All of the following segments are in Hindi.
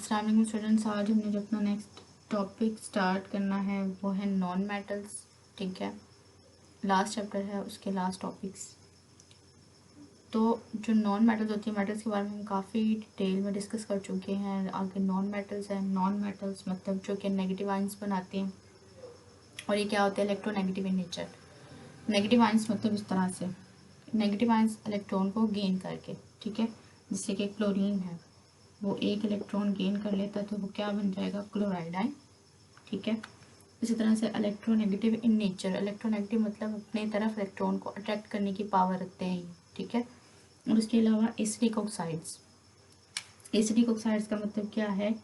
अस्सलाम वालेकुम स्टूडेंट्स। आज हमने जो अपना नेक्स्ट टॉपिक स्टार्ट करना है वो है नॉन मेटल्स। ठीक है, लास्ट चैप्टर है उसके लास्ट टॉपिक्स। तो जो नॉन मेटल्स होती है, मेटल्स के बारे में हम काफ़ी डिटेल में डिस्कस कर चुके हैं। आगे नॉन मेटल्स हैं। नॉन मेटल्स मतलब जो कि नेगेटिव आयंस बनाते हैं, और ये क्या होता है, electronegative in nature. Negative ions मतलब इस तरह से, नेगेटिव आयंस इलेक्ट्रॉन को गेन करके, ठीक है, जैसे कि क्लोरीन है, वो एक इलेक्ट्रॉन गेन कर लेता है तो वो क्या बन जाएगा, क्लोराइड आयन। ठीक है, इसी तरह से इलेक्ट्रोनेगेटिव इन नेचर, इलेक्ट्रोनेगेटिव मतलब अपने तरफ इलेक्ट्रॉन को अट्रैक्ट करने की पावर रखते हैं ये। ठीक है, और उसके अलावा एसिडिक ऑक्साइड्स। एसिडिक ऑक्साइड्स का मतलब क्या है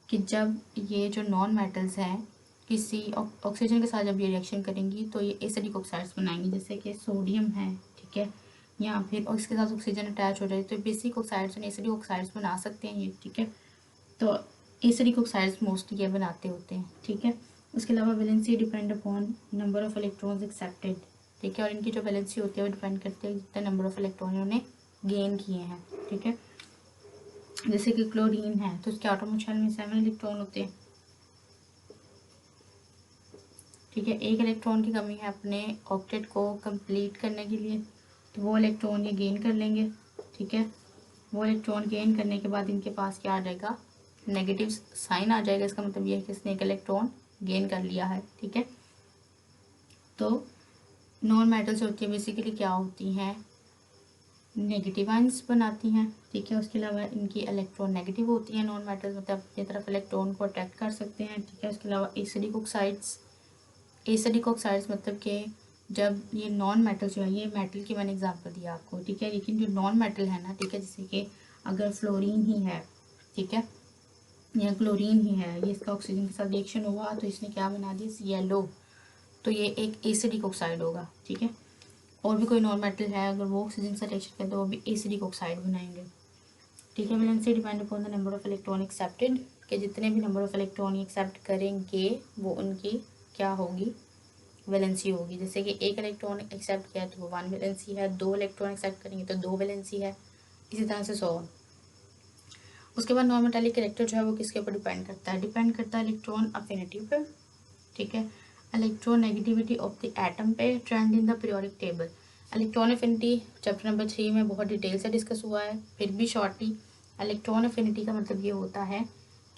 कि जब ये जो नॉन मेटल्स हैं किसी ऑक्सीजन के साथ जब ये रिएक्शन करेंगी तो ये एसिडिक ऑक्साइड्स बनाएंगी, जैसे कि सोडियम है, ठीक है, या फिर और इसके साथ ऑक्सीजन अटैच हो जाए तो बेसिक ऑक्साइड्स और एसिडिक ऑक्साइड्स बना सकते हैं ये। ठीक है, तो एसिडिक ऑक्साइड्स मोस्टली ये बनाते होते हैं। ठीक है, उसके अलावा valency depend upon number of electrons accepted. ठीक है, और इनकी जो वैलेंसी होती है वो डिपेंड करती है जितने नंबर ऑफ इलेक्ट्रॉन इन्होंने गेन किए हैं। ठीक है, जैसे कि क्लोरीन है तो उसके एटॉमिक शेल में 7 इलेक्ट्रॉन होते हैं। ठीक है, एक इलेक्ट्रॉन की कमी है अपने ऑक्टेट को कंप्लीट करने के लिए, तो वो इलेक्ट्रॉन ये गेन कर लेंगे। ठीक है, वो इलेक्ट्रॉन गेन करने के बाद इनके पास क्या आ जाएगा, नेगेटिव साइन आ जाएगा। इसका मतलब ये है कि इसने एक इलेक्ट्रॉन गेन कर लिया है। ठीक है, तो नॉन मेटल्स होती है बेसिकली क्या होती हैं, नेगेटिव आयंस बनाती हैं। ठीक है, उसके अलावा इनकी इलेक्ट्रॉन नेगेटिव होती हैं नॉन मेटल्स, मतलब अपनी तरफ इलेक्ट्रॉन को अट्रैक्ट कर सकते हैं। ठीक है, उसके अलावा एसिडिक ऑक्साइड्स, एसिडिक ऑक्साइड्स मतलब कि जब ये नॉन मेटल जो है, ये मेटल की मैंने एग्जांपल दिया आपको, ठीक है, लेकिन जो नॉन मेटल है ना, ठीक है, जैसे कि अगर फ्लोरीन ही है, ठीक है, या क्लोरीन ही है, ये इसका ऑक्सीजन के साथ रिएक्शन हुआ तो इसने क्या बना दिया, येलो, तो ये एक एसिडिक ऑक्साइड होगा। ठीक है, और भी कोई नॉन मेटल है अगर वो ऑक्सीजन से रिएक्शन करे तो वो भी एसिडिक ऑक्साइड बनाएंगे। ठीक है, valency depend upon the number of electron accepted, कि जितने भी नंबर ऑफ इलेक्ट्रॉन एक्सेप्ट करेंगे वो उनकी क्या होगी, वैलेंसी होगी। जैसे कि एक इलेक्ट्रॉन एक्सेप्ट किया तो वो 1 वैलेंसी है, 2 इलेक्ट्रॉन एक्सेप्ट करेंगे तो 2 वैलेंसी है, इसी तरह से 100। उसके बाद नॉन मेटालिक कैरेक्टर जो है वो किसके ऊपर डिपेंड करता है, डिपेंड करता है इलेक्ट्रॉन अफिनिटी पे। ठीक है, electron negativity of the atom पे, trend in the periodic table. Electron affinity chapter number 3 में बहुत डिटेल से डिस्कस हुआ है, फिर भी शॉर्टली इलेक्ट्रॉन अफिनिटी का मतलब ये होता है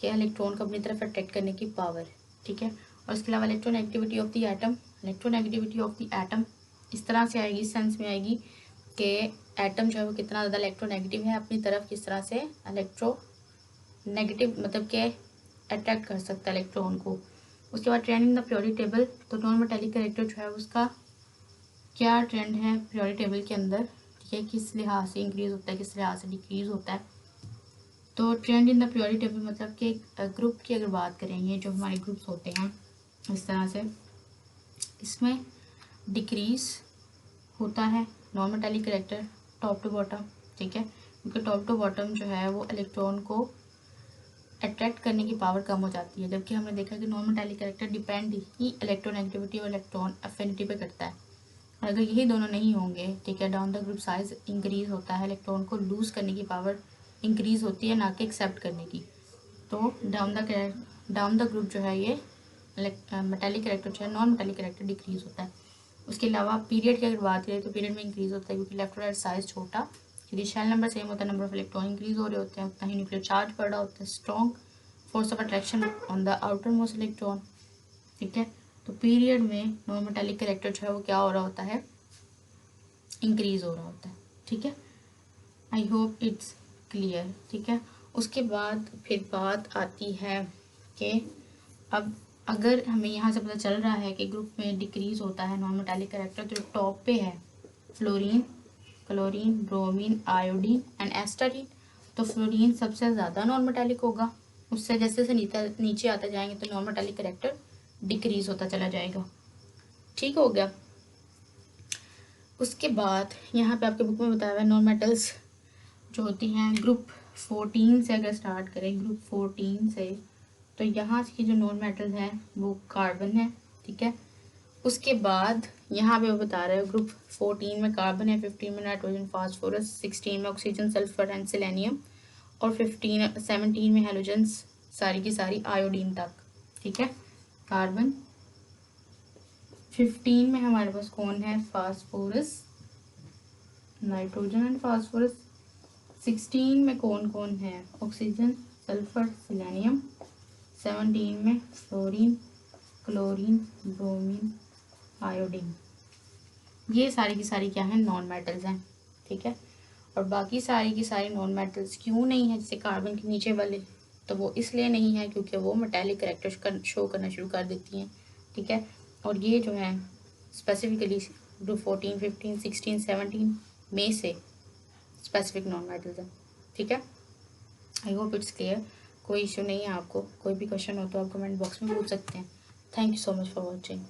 कि इलेक्ट्रॉन को अपनी तरफ अट्रैक्ट करने की पावर। ठीक है, और इसके अलावा electronegativity of the atom, electronegativity of the atom इस तरह से आएगी, इस सेंस में आएगी कि एटम जो है वो कितना ज़्यादा इलेक्ट्रोनेगेटिव है अपनी तरफ, किस तरह से इलेक्ट्रो नेगेटिव मतलब कि अट्रैक्ट कर सकता है इलेक्ट्रॉन को। उसके बाद trend in the periodic table, तो नॉन मेटालिक कैरेक्टर जो है उसका क्या ट्रेंड है पीरियोडिक टेबल के अंदर, ठीक है, किस लिहाज से इंक्रीज होता है, किस लिहाज से डिक्रीज होता है। तो trend in the periodic table मतलब कि ग्रुप की अगर बात करें, ये जो हमारे ग्रुप्स होते हैं इस तरह से, इसमें डिक्रीज होता है non metallic character top to bottom. ठीक है, क्योंकि टॉप टू बॉटम जो है वो इलेक्ट्रॉन को अट्रैक्ट करने की पावर कम हो जाती है, जबकि हमने देखा कि नॉन मेटालिक कैरेक्टर डिपेंड ही इलेक्ट्रोनेगेटिविटी और इलेक्ट्रॉन अफिनिटी पे करता है। और अगर यही दोनों नहीं होंगे, ठीक है, down the group size increase होता है, इलेक्ट्रॉन को लूज करने की पावर इंक्रीज होती है, ना कि एक्सेप्ट करने की। तो डाउन द ग्रुप जो है ये मेटालिक कैरेक्टर जो है, नॉन मेटालिक कैरेक्टर डिक्रीज होता है। उसके अलावा पीरियड की अगर बात करें तो पीरियड में इंक्रीज होता है, क्योंकि लेफ्ट और राइट साइज छोटा, यदि शेल नंबर सेम होता है, नंबर ऑफ इलेक्ट्रॉन इंक्रीज हो रहे होते हैं, उतना ही न्यूक्लियर चार्ज बढ़ रहा होता है, strong force of attraction on the outer most electron. ठीक है, तो पीरियड में नॉन मेटालिक कैरेक्टर जो है वो क्या हो रहा होता है, इंक्रीज हो रहा होता है। ठीक है, आई होप इट्स क्लियर। ठीक है, उसके बाद फिर बात आती है कि अब अगर हमें यहाँ से पता चल रहा है कि ग्रुप में डिक्रीज होता है नॉन मेटालिक कैरेक्टर, तो टॉप पे है fluorine, chlorine, bromine, iodine and astatine, तो फ्लोरीन सबसे ज़्यादा नॉन मेटालिक होगा। उससे जैसे जैसे नीचे आते जाएंगे तो नॉन मेटालिक कैरेक्टर डिक्रीज होता चला जाएगा। ठीक हो गया। उसके बाद यहाँ पे आपके बुक में बताया हुआ है नॉन मेटल्स जो होती हैं ग्रुप 14 से, अगर स्टार्ट करें ग्रुप 14 से, तो यहाँ की जो नॉन मेटल है वो कार्बन है। ठीक है, उसके बाद यहाँ पे वो बता रहे हो ग्रुप 14 में कार्बन है, 15 में नाइट्रोजन फास्फोरस, 16 में ऑक्सीजन सल्फर एंड सेलेनियम, और 17 में हेलोजन्स सारी की सारी आयोडीन तक, ठीक है। कार्बन 15 में हमारे पास कौन है, फास्फोरस, नाइट्रोजन एंड फास्फोरस। 16 में कौन कौन है, ऑक्सीजन, सल्फर, सिलेनियम। 17 में फ्लोरीन, क्लोरीन, ब्रोमीन, आयोडीन। ये सारी की सारी क्या है, नॉन मेटल्स हैं, ठीक है। और बाकी सारी की सारी नॉन मेटल्स क्यों नहीं है, जैसे कार्बन के नीचे वाले, तो वो इसलिए नहीं है क्योंकि वो मेटालिक करैक्टर शो करना शुरू कर देती हैं, ठीक है। और ये जो है स्पेसिफिकली ग्रुप 14, 15, 16, 17 में से स्पेसिफिक नॉन मेटल्स हैं, ठीक है। I hope it's clear. कोई इशू नहीं है आपको, कोई भी क्वेश्चन हो तो आप कमेंट बॉक्स में पूछ सकते हैं। Thank you so much for watching.